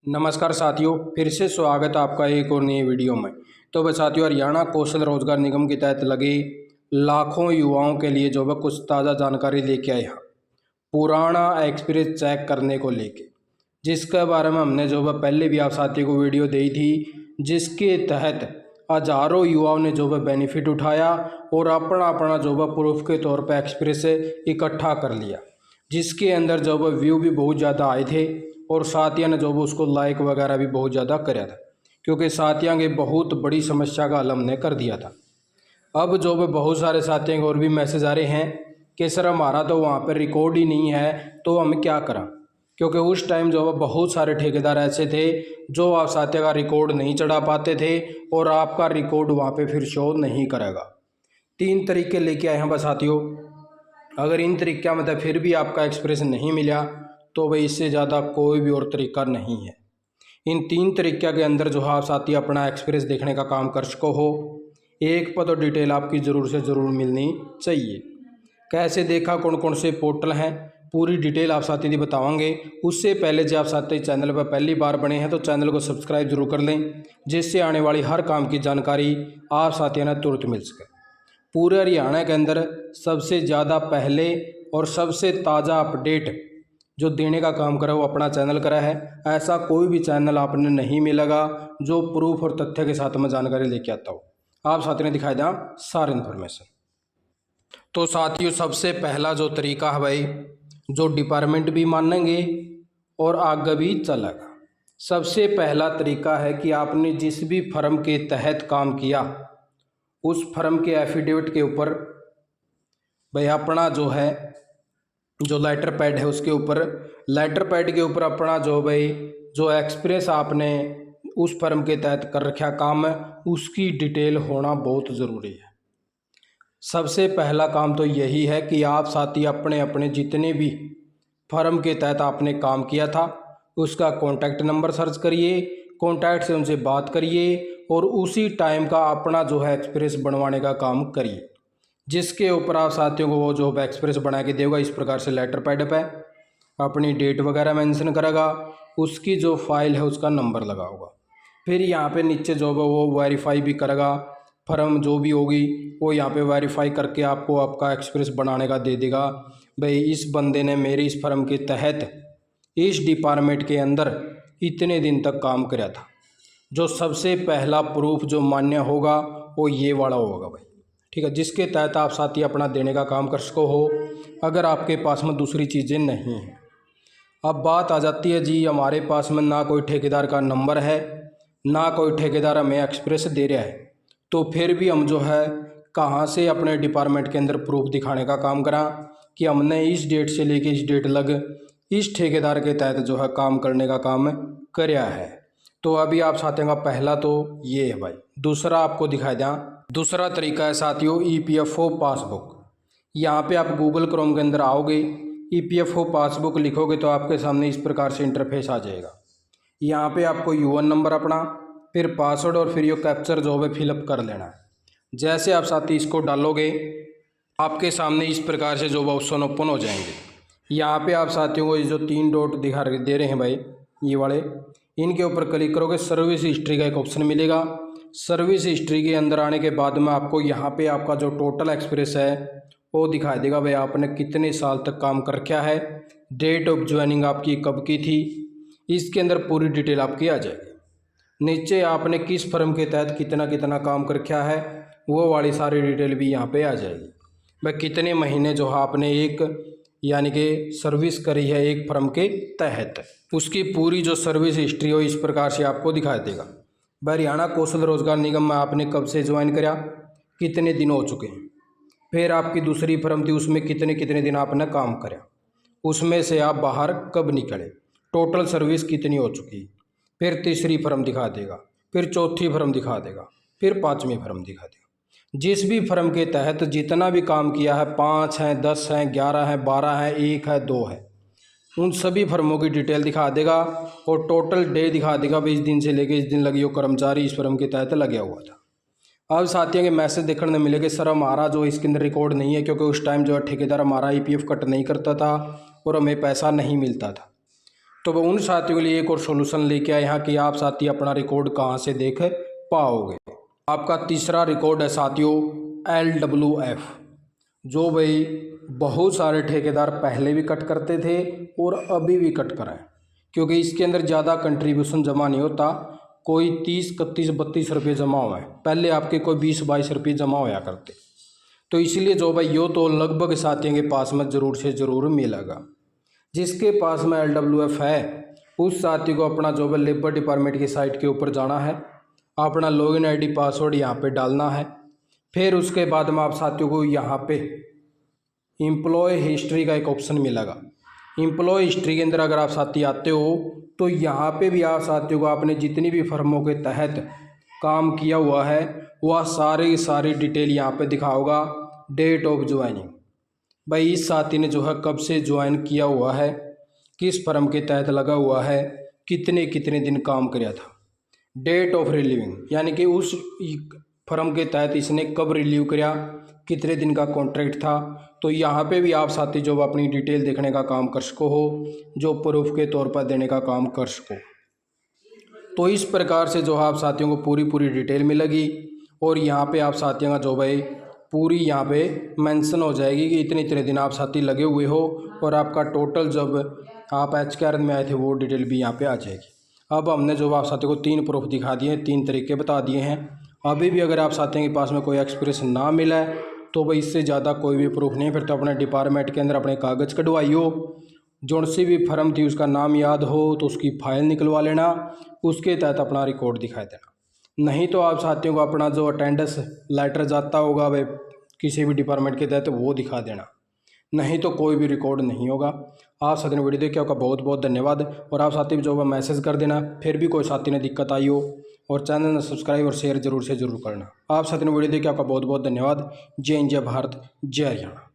नमस्कार साथियों, फिर से स्वागत है आपका एक और नई वीडियो में। तो बस साथियों, हरियाणा कौशल रोजगार निगम के तहत लगे लाखों युवाओं के लिए जो है कुछ ताज़ा जानकारी लेके आए हैं पुराना एक्सपीरियंस चेक करने को लेके, जिसके बारे में हमने जो है पहले भी आप साथियों को वीडियो दी थी, जिसके तहत हजारों युवाओं ने जो है बेनिफिट उठाया और अपना अपना जो है प्रूफ के तौर पर एक्सपीरियंस इकट्ठा कर लिया, जिसके अंदर जो है व्यू भी बहुत ज़्यादा आए थे और साथिया ने जो है उसको लाइक वगैरह भी बहुत ज़्यादा कराया था, क्योंकि साथिया की बहुत बड़ी समस्या का हल हमने कर दिया था। अब जो है बहुत सारे साथियों को और भी मैसेज आ रहे हैं कि सर हमारा तो वहाँ पर रिकॉर्ड ही नहीं है, तो हम क्या करें, क्योंकि उस टाइम जो है बहुत सारे ठेकेदार ऐसे थे जो आप साथियों का रिकॉर्ड नहीं चढ़ा पाते थे और आपका रिकॉर्ड वहाँ पे फिर शो नहीं करेगा। 3 तरीके लेके आए हैं बस साथियों। अगर इन तरीक़ा में फिर भी आपका एक्सप्रेशन नहीं मिला तो भाई इससे ज़्यादा कोई भी और तरीका नहीं है। इन 3 तरीक़ा के अंदर जो है आप साथी अपना एक्सपीरियंस देखने का काम कर सको हो, एक पर तो डिटेल आपकी ज़रूर से ज़रूर मिलनी चाहिए। कैसे देखा, कौन कौन से पोर्टल हैं, पूरी डिटेल आप साथी दी बतावांगे। उससे पहले जो आप साथी चैनल पर पहली बार बने हैं तो चैनल को सब्सक्राइब जरूर कर लें, जिससे आने वाली हर काम की जानकारी आप साथियों ने तुरंत मिल सके। पूरे हरियाणा के अंदर सबसे ज़्यादा पहले और सबसे ताज़ा अपडेट जो देने का काम करा वो अपना चैनल करा है। ऐसा कोई भी चैनल आपने नहीं मिलेगा जो प्रूफ और तथ्य के साथ में जानकारी लेके आता हो। आप साथियों ने दिखाई दें सारी इन्फॉर्मेशन। तो साथियों, सबसे पहला जो तरीका है भाई, जो डिपार्टमेंट भी मानेंगे और आगे भी चलेगा। सबसे पहला तरीका है कि आपने जिस भी फर्म के तहत काम किया उस फर्म के एफिडेविट के ऊपर भाई अपना जो लेटर पैड है उसके ऊपर, लेटर पैड के ऊपर अपना जो भाई जो एक्सपीरियंस आपने उस फर्म के तहत कर रखा काम है उसकी डिटेल होना बहुत ज़रूरी है। सबसे पहला काम तो यही है कि आप साथी अपने अपने जितने भी फर्म के तहत आपने काम किया था उसका कॉन्टैक्ट नंबर सर्च करिए, कॉन्टैक्ट से उनसे बात करिए और उसी टाइम का अपना जो है एक्सपीरियंस बनवाने का काम करिए, जिसके ऊपर आप साथियों को वो जो एक्सपीरियंस बना के देगा। इस प्रकार से लेटर पैड पे अपनी डेट वगैरह मेंशन करेगा, उसकी जो फाइल है उसका नंबर लगा होगा। फिर यहाँ पे नीचे जो है वो वेरीफाई भी करेगा, फर्म जो भी होगी वो यहाँ पे वेरीफाई करके आपको आपका एक्सपीरियंस बनाने का दे देगा। भाई इस बंदे ने मेरी इस फर्म के तहत इस डिपार्टमेंट के अंदर इतने दिन तक काम कराया था। जो सबसे पहला प्रूफ जो मान्य होगा वो ये वाला होगा भाई, ठीक है, जिसके तहत आप साथी अपना देने का काम कर सको हो अगर आपके पास में दूसरी चीज़ें नहीं हैं। अब बात आ जाती है जी, हमारे पास में ना कोई ठेकेदार का नंबर है ना कोई ठेकेदार हमें एक्सप्रेस दे रहा है, तो फिर भी हम जो है कहाँ से अपने डिपार्टमेंट के अंदर प्रूफ दिखाने का काम करा कि हमने इस डेट से लेके इस डेट लग इस ठेकेदार के तहत जो है काम करने का काम कराया है। तो अभी आप साथियों का पहला तो ये है भाई। दूसरा आपको दिखाई दें, दूसरा तरीका है साथियों EPFO पासबुक। यहाँ पे आप गूगल क्रोम के अंदर आओगे, EPFO पासबुक लिखोगे तो आपके सामने इस प्रकार से इंटरफेस आ जाएगा। यहाँ पे आपको UN नंबर अपना, फिर पासवर्ड और फिर ये कैप्चर जो है फिलअप कर लेना है। जैसे आप साथी इसको डालोगे आपके सामने इस प्रकार से जो ऑप्शन ओपन हो जाएंगे। यहाँ पे आप साथियों को ये जो 3 डॉट दिखा दे रहे हैं भाई ये वाले, इनके ऊपर क्लिक करोगे सर्विस हिस्ट्री का एक ऑप्शन मिलेगा। सर्विस हिस्ट्री के अंदर आने के बाद में आपको यहाँ पे आपका जो टोटल एक्सपीरियंस है वो दिखाई देगा भाई आपने कितने साल तक काम कर रखा है, डेट ऑफ ज्वाइनिंग आपकी कब की थी, इसके अंदर पूरी डिटेल आपकी आ जाएगी। नीचे आपने किस फर्म के तहत कितना कितना काम कर रखा है वो वाली सारी डिटेल भी यहाँ पे आ जाएगी। भाई कितने महीने जो है आपने एक यानी कि सर्विस करी है एक फर्म के तहत, उसकी पूरी जो सर्विस हिस्ट्री हो इस प्रकार से आपको दिखाई देगा। भाई हरियाणा कौशल रोजगार निगम में आपने कब से ज्वाइन करा, कितने दिन हो चुके हैं, फिर आपकी दूसरी फर्म थी उसमें कितने कितने दिन आपने काम करा, उसमें से आप बाहर कब निकले, टोटल सर्विस कितनी हो चुकी, फिर तीसरी फर्म दिखा देगा, फिर चौथी फर्म दिखा देगा, फिर 5वीं फर्म दिखा देगा। जिस भी फर्म के तहत जितना भी काम किया है, 5 हैं, 10 हैं, 11 हैं, 12 हैं, 1 है, 2 है, उन सभी फर्मों की डिटेल दिखा देगा और टोटल डे दिखा देगा भाई इस दिन से लेके इस दिन लगी वो कर्मचारी इस फर्म के तहत लगा हुआ था। अब साथियों के मैसेज देखने को मिलेगा सर हमारा जो इसके अंदर रिकॉर्ड नहीं है, क्योंकि उस टाइम जो है ठेकेदार हमारा EPF कट नहीं करता था और हमें पैसा नहीं मिलता था। तो वह उन साथियों के लिए एक और सॉल्यूशन लेके आए हैं कि आप साथी अपना रिकॉर्ड कहाँ से देख पाओगे। आपका तीसरा रिकॉर्ड है साथियों LWF, जो भाई बहुत सारे ठेकेदार पहले भी कट करते थे और अभी भी कट कर रहे हैं, क्योंकि इसके अंदर ज़्यादा कंट्रीब्यूशन जमा नहीं होता। कोई 30, 31, 32 रुपये जमा हुआ है, पहले आपके कोई 20, 22 रुपये जमा होया करते। तो इसलिए जो भाई यो तो लगभग साथियों के पास में ज़रूर से ज़रूर मिलेगा। जिसके पास में LWF है उस साथी को अपना जो है लेबर डिपार्टमेंट की साइट के ऊपर जाना है, अपना लॉगिन ID पासवर्ड यहाँ पे डालना है। फिर उसके बाद में आप साथियों को यहाँ पे एम्प्लॉय हिस्ट्री का एक ऑप्शन मिलेगा। एम्प्लॉय हिस्ट्री के अंदर अगर आप साथी आते हो तो यहाँ पे भी आप साथियों को आपने जितनी भी फर्मों के तहत काम किया हुआ है वह सारी डिटेल यहाँ पे दिखा होगा। डेट ऑफ ज्वाइनिंग, भाई इस साथी ने जो है कब से ज्वाइन किया हुआ है, किस फर्म के तहत लगा हुआ है, कितने कितने दिन काम किया था। डेट ऑफ रिलीविंग, यानी कि उस फर्म के तहत इसने कब रिलीव किया, कितने दिन का कॉन्ट्रैक्ट था। तो यहाँ पे भी आप साथी जो अपनी डिटेल देखने का काम कर सको हो, जो प्रूफ के तौर पर देने का काम कर सको। तो इस प्रकार से जो है आप साथियों को पूरी डिटेल मिलेगी और यहाँ पे आप साथियों का जो भाई पूरी यहाँ पे मेंशन हो जाएगी कि इतने इतने दिन आप साथी लगे हुए हो और आपका टोटल जब आप HKR में आए थे वो डिटेल भी यहाँ पे आ जाएगी। अब हमने जो आप साथियों को 3 प्रूफ दिखा दिए हैं, 3 तरीके बता दिए हैं। अभी भी अगर आप साथियों के पास में कोई एक्सपीरियंस ना मिला है तो भाई इससे ज़्यादा कोई भी प्रूफ नहीं, फिर तो अपने डिपार्टमेंट के अंदर अपने कागज़ कढवाइयो। जो सी भी फर्म थी उसका नाम याद हो तो उसकी फाइल निकलवा लेना, उसके तहत अपना रिकॉर्ड दिखा देना। नहीं तो आप साथियों को अपना जो अटेंडेंस लेटर जाता होगा भाई किसी भी डिपार्टमेंट के तहत वो दिखा देना, नहीं तो कोई भी रिकॉर्ड नहीं होगा। आप साथी ने वीडियो देखे आपका बहुत बहुत धन्यवाद। और आप साथी जो मैसेज कर देना फिर भी कोई साथी ने दिक्कत आई हो, और चैनल ने सब्सक्राइब और शेयर जरूर से ज़रूर करना। आप साथी ने वीडियो देखे आपका बहुत बहुत धन्यवाद। जय हिंद, जय भारत, जय हरियाणा।